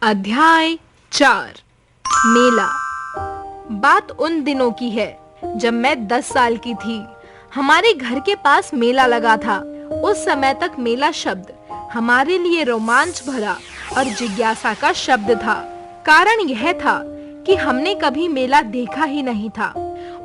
अध्याय 4 मेला। बात उन दिनों की है जब मैं 10 साल की थी। हमारे घर के पास मेला लगा था। उस समय तक मेला शब्द हमारे लिए रोमांच भरा और जिज्ञासा का शब्द था। कारण यह था कि हमने कभी मेला देखा ही नहीं था।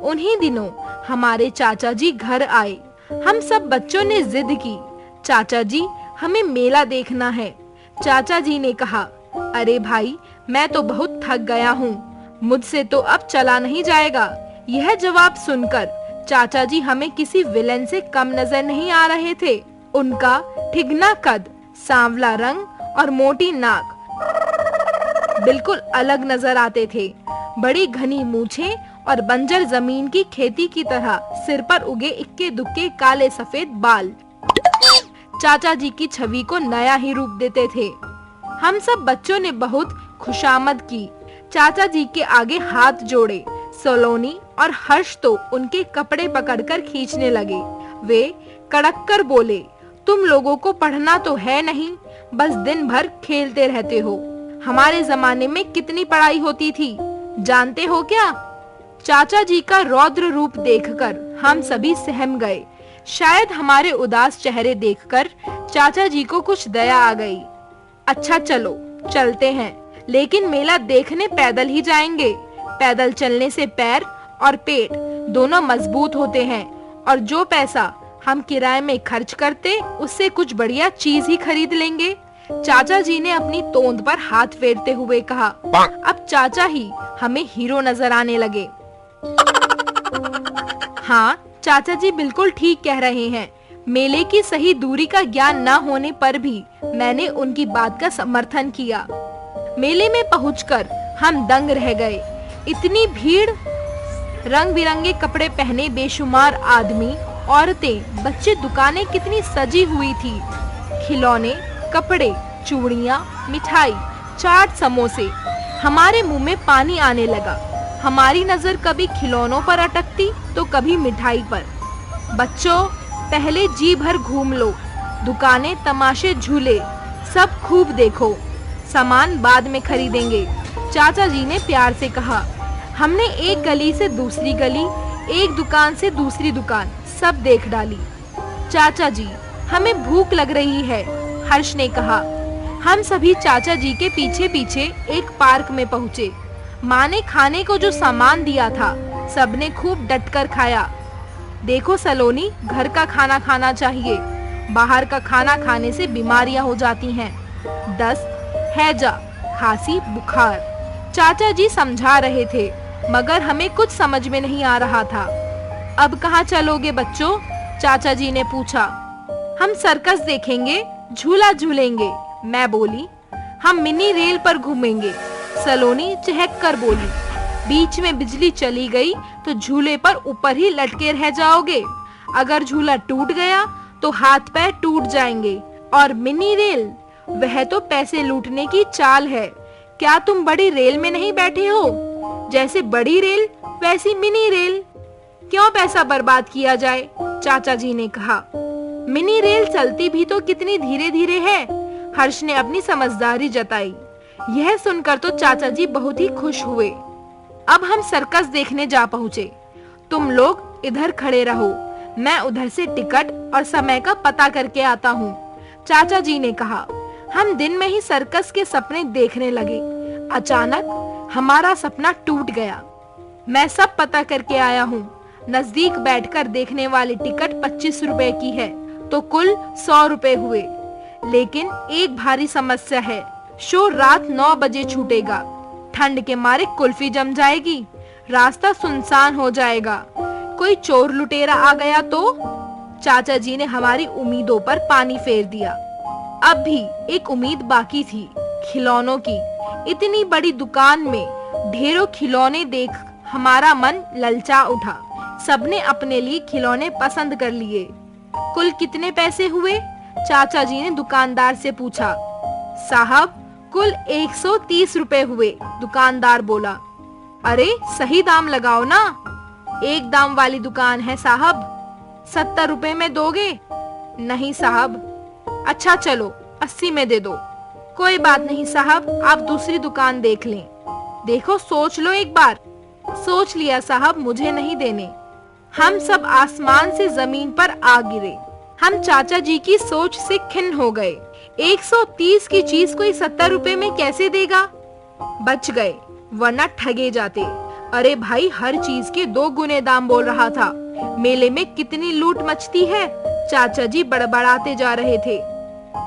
उन्हीं दिनों हमारे चाचा जी घर आए। हम सब बच्चों ने जिद की, चाचा जी हमें मेला देखना है। चाचा जी ने कहा, अरे भाई मैं तो बहुत थक गया हूँ, मुझसे तो अब चला नहीं जाएगा। यह जवाब सुनकर चाचा जी हमें किसी विलेन से कम नजर नहीं आ रहे थे। उनका ठिगना कद, सांवला रंग और मोटी नाक बिल्कुल अलग नजर आते थे। बड़ी घनी मूछें और बंजर जमीन की खेती की तरह सिर पर उगे इक्के दुक्के काले सफेद बाल चाचा जी की छवि को नया ही रूप देते थे। हम सब बच्चों ने बहुत खुशामद की। चाचा जी के आगे हाथ जोड़े। सलोनी और हर्ष तो उनके कपड़े पकड़कर खींचने लगे। वे कड़क कर बोले, तुम लोगों को पढ़ना तो है नहीं, बस दिन भर खेलते रहते हो। हमारे जमाने में कितनी पढ़ाई होती थी, जानते हो क्या? चाचा जी का रौद्र रूप देखकर हम सभी सहम गए। शायद हमारे उदास चेहरे देखकर चाचा जी को कुछ दया आ गई। अच्छा चलो चलते हैं, लेकिन मेला देखने पैदल ही जाएंगे। पैदल चलने से पैर और पेट दोनों मजबूत होते हैं और जो पैसा हम किराए में खर्च करते उससे कुछ बढ़िया चीज ही खरीद लेंगे। चाचा जी ने अपनी तोंद पर हाथ फेरते हुए कहा। अब चाचा ही हमें हीरो नजर आने लगे। हाँ, चाचा जी बिल्कुल ठीक कह रहे हैं। मेले की सही दूरी का ज्ञान न होने पर भी मैंने उनकी बात का समर्थन किया। मेले में पहुंचकर हम दंग रह गए। इतनी भीड़, रंग बिरंगे कपड़े पहने बेशुमार आदमी, औरतें, बच्चे, दुकानें कितनी सजी हुई थी। खिलौने, कपड़े, चूड़ियां, मिठाई, चाट, समोसे। हमारे मुंह में पानी आने लगा। हमारी नजर कभी खिलौनों पर अटकती तो कभी मिठाई पर। बच्चों, पहले जी भर घूम लो। दुकानें, तमाशे, झूले सब खूब देखो। सामान बाद में खरीदेंगे, चाचा जी ने प्यार से कहा। हमने एक गली से दूसरी गली, एक दुकान से दूसरी दुकान सब देख डाली। चाचा जी हमें भूख लग रही है, हर्ष ने कहा। हम सभी चाचा जी के पीछे पीछे एक पार्क में पहुँचे। माँ ने खाने को जो सामान दिया था सबने खूब डटकर खाया। देखो सलोनी, घर का खाना खाना चाहिए, बाहर का खाना खाने से बीमारियां हो जाती हैं। दस्त, हैजा, खांसी, बुखार। चाचा जी समझा रहे थे मगर हमें कुछ समझ में नहीं आ रहा था। अब कहाँ चलोगे बच्चों? चाचा जी ने पूछा। हम सर्कस देखेंगे, झूला झूलेंगे, मैं बोली। हम मिनी रेल पर घूमेंगे, सलोनी चहक कर बोली। बीच में बिजली चली गई तो झूले पर ऊपर ही लटके रह जाओगे। अगर झूला टूट गया तो हाथ पैर टूट जाएंगे। और मिनी रेल, वह तो पैसे लूटने की चाल है। क्या तुम बड़ी रेल में नहीं बैठे हो? जैसे बड़ी रेल वैसी मिनी रेल। क्यों पैसा बर्बाद किया जाए? चाचा जी ने कहा। मिनी रेल चलती भी तो कितनी धीरे धीरे है, हर्ष ने अपनी समझदारी जताई। यह सुनकर तो चाचा जी बहुत ही खुश हुए। अब हम सर्कस देखने जा पहुँचे। तुम लोग इधर खड़े रहो, मैं उधर से टिकट और समय का पता करके आता हूँ, चाचा जी ने कहा। हम दिन में ही सर्कस के सपने देखने लगे। अचानक हमारा सपना टूट गया। मैं सब पता करके आया हूँ। नजदीक बैठकर देखने वाली टिकट 25 रुपए की है तो कुल 100 रुपए हुए। लेकिन एक भारी समस्या है, शो रात 9 बजे छूटेगा। ठंड के मारे कुल्फी जम जाएगी, रास्ता सुनसान हो जाएगा। कोई चोर लुटेरा आ गया तो? चाचा जी ने हमारी उम्मीदों पर पानी फेर दिया। अब भी एक उम्मीद बाकी थी, खिलौनों की। इतनी बड़ी दुकान में ढेरों खिलौने देख हमारा मन ललचा उठा। सबने अपने लिए खिलौने पसंद कर लिए। कुल कितने पैसे हुए? चाचा जी ने दुकानदार से पूछा। साहब, कुल 130 रुपए हुए, दुकानदार बोला। अरे सही दाम लगाओ ना, एक दाम वाली दुकान है साहब। 70 रुपए में दोगे? नहीं साहब। अच्छा चलो 80 में दे दो। कोई बात नहीं साहब, आप दूसरी दुकान देख लें। देखो सोच लो एक बार। सोच लिया साहब, मुझे नहीं देने। हम सब आसमान से जमीन पर आ गिरे। हम चाचा जी की सोच से खिन्न हो गए। 130 की चीज कोई 70 रुपए में कैसे देगा? बच गए, वरना ठगे जाते। अरे भाई, हर चीज के 2 गुने दाम बोल रहा था। मेले में कितनी लूट मचती है। चाचा जी बड़बड़ाते जा रहे थे।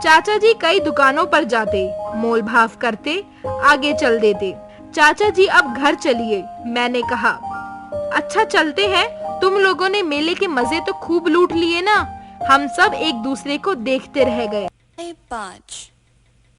चाचा जी कई दुकानों पर जाते, मोल भाव करते, आगे चल देते। चाचा जी अब घर चलिए, मैंने कहा। अच्छा चलते हैं, तुम लोगों ने मेले के मजे तो खूब लूट लिए ना। हम सब एक दूसरे को देखते रह गए। 5